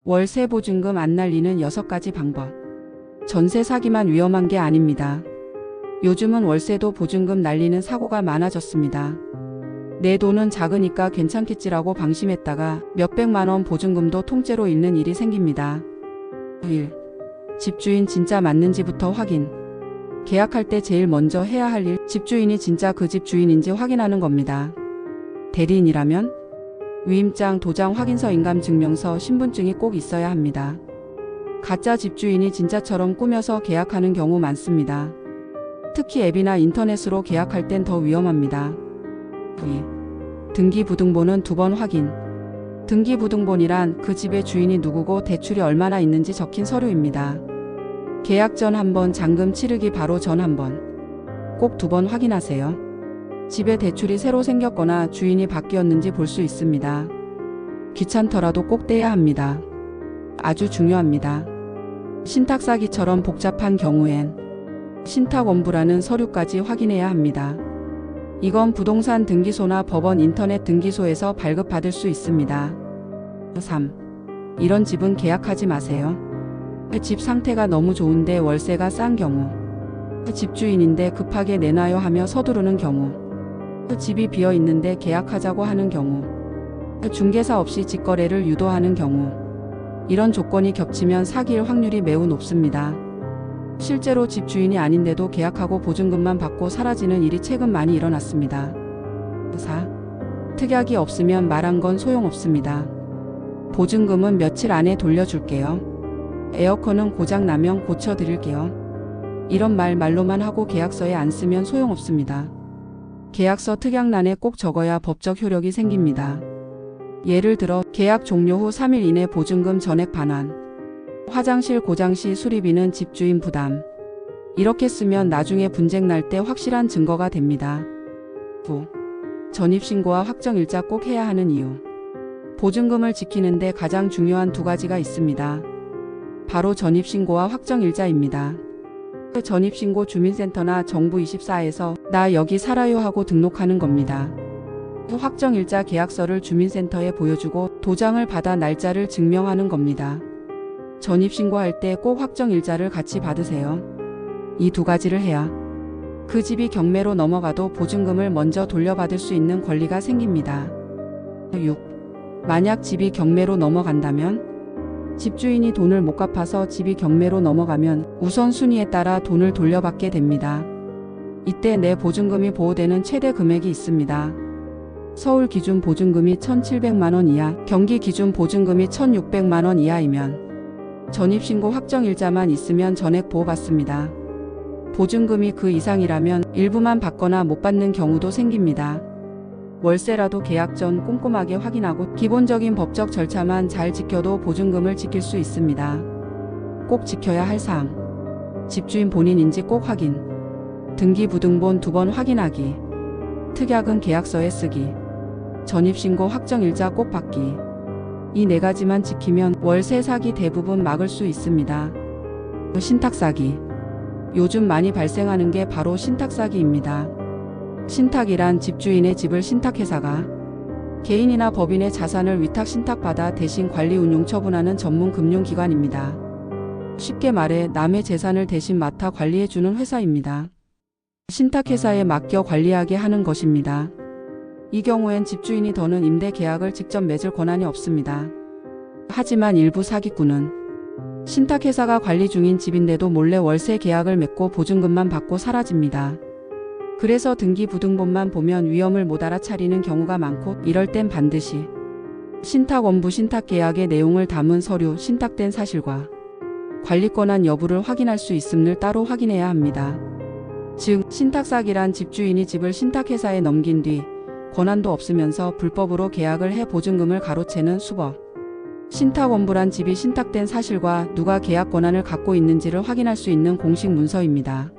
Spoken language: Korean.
월세 보증금 안 날리는 6가지 방법. 전세 사기만 위험한 게 아닙니다. 요즘은 월세도 보증금 날리는 사고가 많아졌습니다. 내 돈은 작으니까 괜찮겠지라고 방심했다가 몇백만 원 보증금도 통째로 잃는 일이 생깁니다. 1. 집주인 진짜 맞는지부터 확인. 계약할 때 제일 먼저 해야 할 일, 집주인이 진짜 그 집 주인인지 확인하는 겁니다. 대리인이라면 위임장, 도장, 확인서, 인감증명서, 신분증이 꼭 있어야 합니다. 가짜 집주인이 진짜처럼 꾸며서 계약하는 경우 많습니다. 특히 앱이나 인터넷으로 계약할 땐 더 위험합니다. 2. 등기부등본은 2번 확인. 등기부등본이란 그 집의 주인이 누구고 대출이 얼마나 있는지 적힌 서류입니다. 계약 전 한번, 잔금 치르기 바로 전 한번. 꼭 2번 확인하세요. 집에 대출이 새로 생겼거나 주인이 바뀌었는지 볼 수 있습니다. 귀찮더라도 꼭 떼야 합니다. 아주 중요합니다. 신탁 사기처럼 복잡한 경우엔 신탁원부라는 서류까지 확인해야 합니다. 이건 부동산 등기소나 법원, 인터넷 등기소에서 발급받을 수 있습니다. 3. 이런 집은 계약하지 마세요. 집 상태가 너무 좋은데 월세가 싼 경우, 집주인인데 급하게 내놔요 하며 서두르는 경우, 집이 비어 있는데 계약하자고 하는 경우, 중개사 없이 직거래를 유도하는 경우, 이런 조건이 겹치면 사기일 확률이 매우 높습니다. 실제로 집주인이 아닌데도 계약하고 보증금만 받고 사라지는 일이 최근 많이 일어났습니다. 4. 특약이 없으면 말한 건 소용없습니다. 보증금은 며칠 안에 돌려줄게요. 에어컨은 고장 나면 고쳐드릴게요. 이런 말로만 하고 계약서에 안 쓰면 소용없습니다. 계약서 특약란에 꼭 적어야 법적 효력이 생깁니다. 예를 들어 계약 종료 후 3일 이내 보증금 전액 반환, 화장실 고장 시 수리비는 집주인 부담. 이렇게 쓰면 나중에 분쟁 날 때 확실한 증거가 됩니다. 9. 전입신고와 확정일자 꼭 해야 하는 이유. 보증금을 지키는데 가장 중요한 2가지가 있습니다. 바로 전입신고와 확정일자입니다. 전입신고 주민센터나 정부24에서 나 여기 살아요 하고 등록하는 겁니다. 확정일자 계약서를 주민센터에 보여주고 도장을 받아 날짜를 증명하는 겁니다. 전입신고할 때 꼭 확정일자를 같이 받으세요. 이 2가지를 해야 그 집이 경매로 넘어가도 보증금을 먼저 돌려받을 수 있는 권리가 생깁니다. 6. 만약 집이 경매로 넘어간다면, 집주인이 돈을 못 갚아서 집이 경매로 넘어가면 우선순위에 따라 돈을 돌려받게 됩니다. 이때 내 보증금이 보호되는 최대 금액이 있습니다. 서울 기준 보증금이 1,700만 원 이하, 경기 기준 보증금이 1,600만 원 이하이면 전입신고 확정일자만 있으면 전액 보호받습니다. 보증금이 그 이상이라면 일부만 받거나 못 받는 경우도 생깁니다. 월세라도 계약 전 꼼꼼하게 확인하고 기본적인 법적 절차만 잘 지켜도 보증금을 지킬 수 있습니다. 꼭 지켜야 할 사항. 집주인 본인인지 꼭 확인. 등기부등본 2번 확인하기. 특약은 계약서에 쓰기. 전입신고 확정일자 꼭 받기. 이 4가지만 지키면 월세 사기 대부분 막을 수 있습니다. 신탁 사기. 요즘 많이 발생하는 게 바로 신탁 사기입니다. 신탁이란 집주인의 집을 신탁회사가 개인이나 법인의 자산을 위탁 신탁받아 대신 관리 운용 처분하는 전문 금융기관입니다. 쉽게 말해 남의 재산을 대신 맡아 관리해주는 회사입니다. 신탁회사에 맡겨 관리하게 하는 것입니다. 이 경우엔 집주인이 더는 임대 계약을 직접 맺을 권한이 없습니다. 하지만 일부 사기꾼은 신탁회사가 관리 중인 집인데도 몰래 월세 계약을 맺고 보증금만 받고 사라집니다. 그래서 등기부등본만 보면 위험을 못 알아차리는 경우가 많고, 이럴 땐 반드시 신탁원부 신탁계약의 내용을 담은 서류, 신탁된 사실과 관리권한 여부를 확인할 수 있음을 따로 확인해야 합니다. 즉, 신탁사기란 집주인이 집을 신탁회사에 넘긴 뒤 권한도 없으면서 불법으로 계약을 해 보증금을 가로채는 수법. 신탁원부란 집이 신탁된 사실과 누가 계약 권한을 갖고 있는지를 확인할 수 있는 공식 문서입니다.